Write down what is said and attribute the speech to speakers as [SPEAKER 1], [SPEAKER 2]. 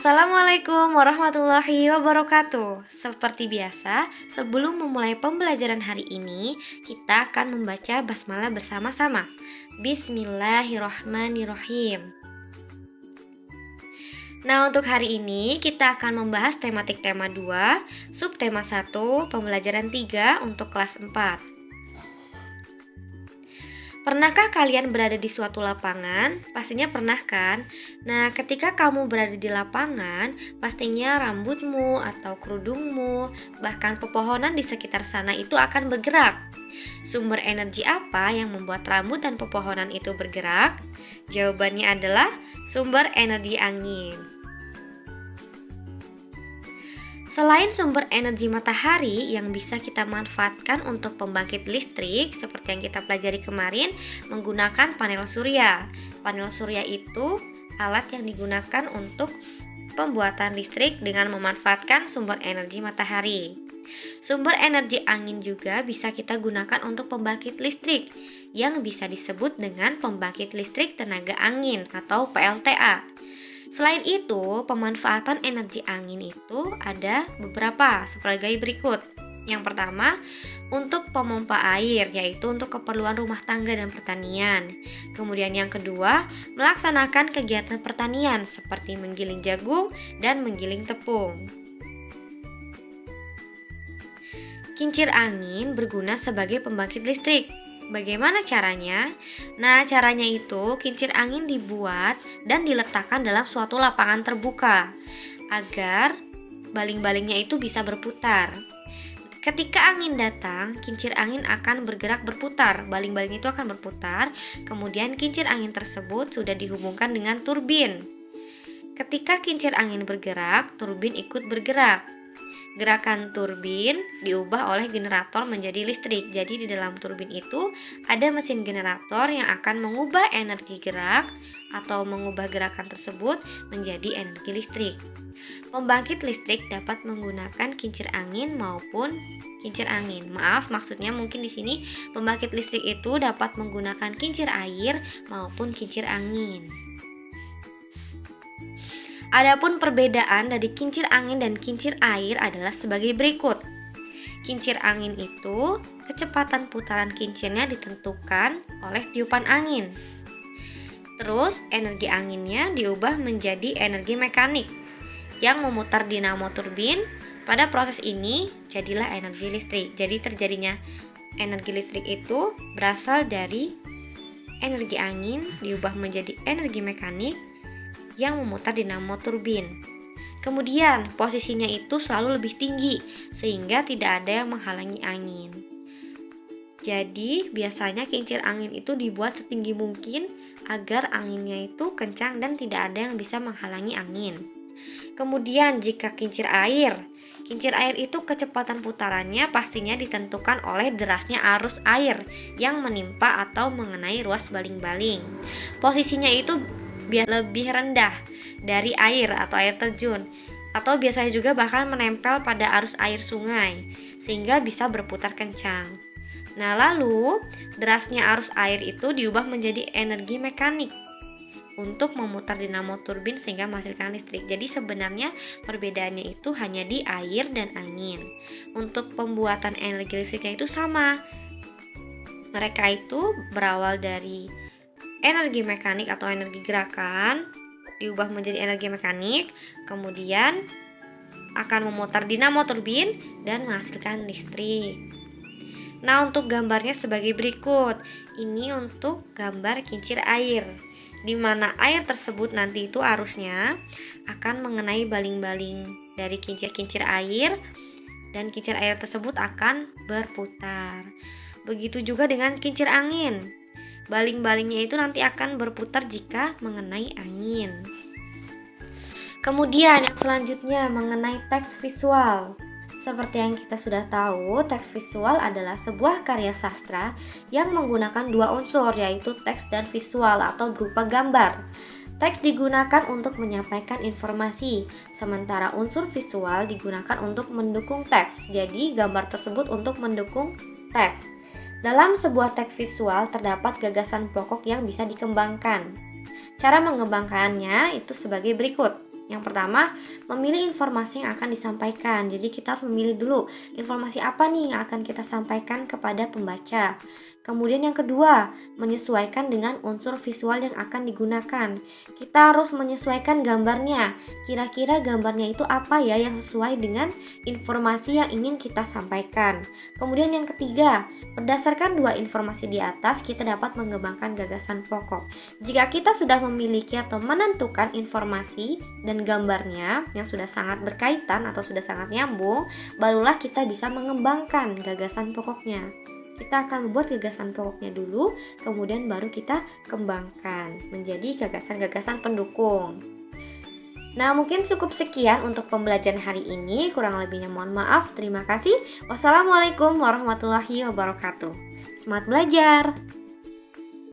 [SPEAKER 1] Assalamualaikum warahmatullahi wabarakatuh. Seperti biasa, sebelum memulai pembelajaran hari ini, kita akan membaca basmalah bersama-sama. Bismillahirrahmanirrahim. Nah, untuk hari ini kita akan membahas tematik tema 2, subtema 1, pembelajaran 3 untuk kelas 4. Pernahkah kalian berada di suatu lapangan? Pastinya pernah kan? Nah, ketika kamu berada di lapangan, pastinya rambutmu atau kerudungmu, bahkan pepohonan di sekitar sana itu akan bergerak. Sumber energi apa yang membuat rambut dan pepohonan itu bergerak? Jawabannya adalah sumber energi angin. Selain sumber energi matahari yang bisa kita manfaatkan untuk pembangkit listrik seperti yang kita pelajari kemarin menggunakan panel surya. Panel surya itu alat yang digunakan untuk pembuatan listrik dengan memanfaatkan sumber energi matahari. Sumber energi angin juga bisa kita gunakan untuk pembangkit listrik yang bisa disebut dengan pembangkit listrik tenaga angin atau PLTA. Selain itu, pemanfaatan energi angin itu ada beberapa sebagai berikut. Yang pertama, untuk pemompa air, yaitu untuk keperluan rumah tangga dan pertanian. Kemudian yang kedua, melaksanakan kegiatan pertanian seperti menggiling jagung dan menggiling tepung. Kincir angin berguna sebagai pembangkit listrik. Bagaimana caranya? Nah, caranya itu kincir angin dibuat dan diletakkan dalam suatu lapangan terbuka agar baling-balingnya itu bisa berputar. Ketika angin datang, kincir angin akan bergerak berputar. Baling-baling itu akan berputar, kemudian kincir angin tersebut sudah dihubungkan dengan turbin. Ketika kincir angin bergerak, turbin ikut bergerak. Gerakan turbin diubah oleh generator menjadi listrik. Jadi di dalam turbin itu ada mesin generator yang akan mengubah energi gerak atau mengubah gerakan tersebut menjadi energi listrik. Pembangkit listrik dapat menggunakan kincir angin maupun kincir angin. Maksudnya mungkin di sini pembangkit listrik itu dapat menggunakan kincir air maupun kincir angin. Adapun perbedaan dari kincir angin dan kincir air adalah sebagai berikut. Kincir angin itu kecepatan putaran kincirnya ditentukan oleh tiupan angin. Terus energi anginnya diubah menjadi energi mekanik yang memutar dinamo turbin. Pada proses ini jadilah energi listrik. Jadi terjadinya energi listrik itu berasal dari energi angin diubah menjadi energi mekanik yang memutar dinamo turbin. Kemudian posisinya itu selalu lebih tinggi sehingga tidak ada yang menghalangi angin. Jadi biasanya kincir angin itu dibuat setinggi mungkin agar anginnya itu kencang dan tidak ada yang bisa menghalangi angin. Kemudian jika kincir air itu kecepatan putarannya pastinya ditentukan oleh derasnya arus air yang menimpa atau mengenai ruas baling-baling. Posisinya itu lebih rendah dari air atau air terjun, atau biasanya juga bahkan menempel pada arus air sungai sehingga bisa berputar kencang. Nah, lalu derasnya arus air itu diubah menjadi energi mekanik untuk memutar dinamo turbin sehingga menghasilkan listrik. Jadi sebenarnya perbedaannya itu hanya di air dan angin. Untuk pembuatan energi listriknya itu sama. Mereka itu berawal dari energi mekanik atau energi gerakan diubah menjadi energi mekanik, kemudian akan memutar dinamo turbin dan menghasilkan listrik. Nah, untuk gambarnya sebagai berikut. Ini untuk gambar kincir air, di mana air tersebut nanti itu arusnya akan mengenai baling-baling dari kincir-kincir air dan kincir air tersebut akan berputar. Begitu juga dengan kincir angin. Baling-balingnya itu nanti akan berputar jika mengenai angin. Kemudian yang selanjutnya mengenai teks visual. Seperti yang kita sudah tahu, teks visual adalah sebuah karya sastra yang menggunakan dua unsur, yaitu teks dan visual atau berupa gambar. Teks digunakan untuk menyampaikan informasi, sementara unsur visual digunakan untuk mendukung teks. Jadi gambar tersebut untuk mendukung teks. Dalam sebuah teks visual terdapat gagasan pokok yang bisa dikembangkan. Cara mengembangkannya itu sebagai berikut. Yang pertama, memilih informasi yang akan disampaikan. Jadi kita harus memilih dulu informasi apa nih yang akan kita sampaikan kepada pembaca. Kemudian yang kedua, menyesuaikan dengan unsur visual yang akan digunakan. Kita harus menyesuaikan gambarnya. Kira-kira gambarnya itu apa ya yang sesuai dengan informasi yang ingin kita sampaikan. Kemudian yang ketiga, berdasarkan dua informasi di atas, kita dapat mengembangkan gagasan pokok. Jika kita sudah memiliki atau menentukan informasi dan gambarnya yang sudah sangat berkaitan atau sudah sangat nyambung, barulah kita bisa mengembangkan gagasan pokoknya. Kita akan membuat gagasan pokoknya dulu, kemudian baru kita kembangkan menjadi gagasan-gagasan pendukung. Nah, mungkin cukup sekian untuk pembelajaran hari ini. Kurang lebihnya mohon maaf. Terima kasih. Wassalamualaikum warahmatullahi wabarakatuh. Semangat belajar!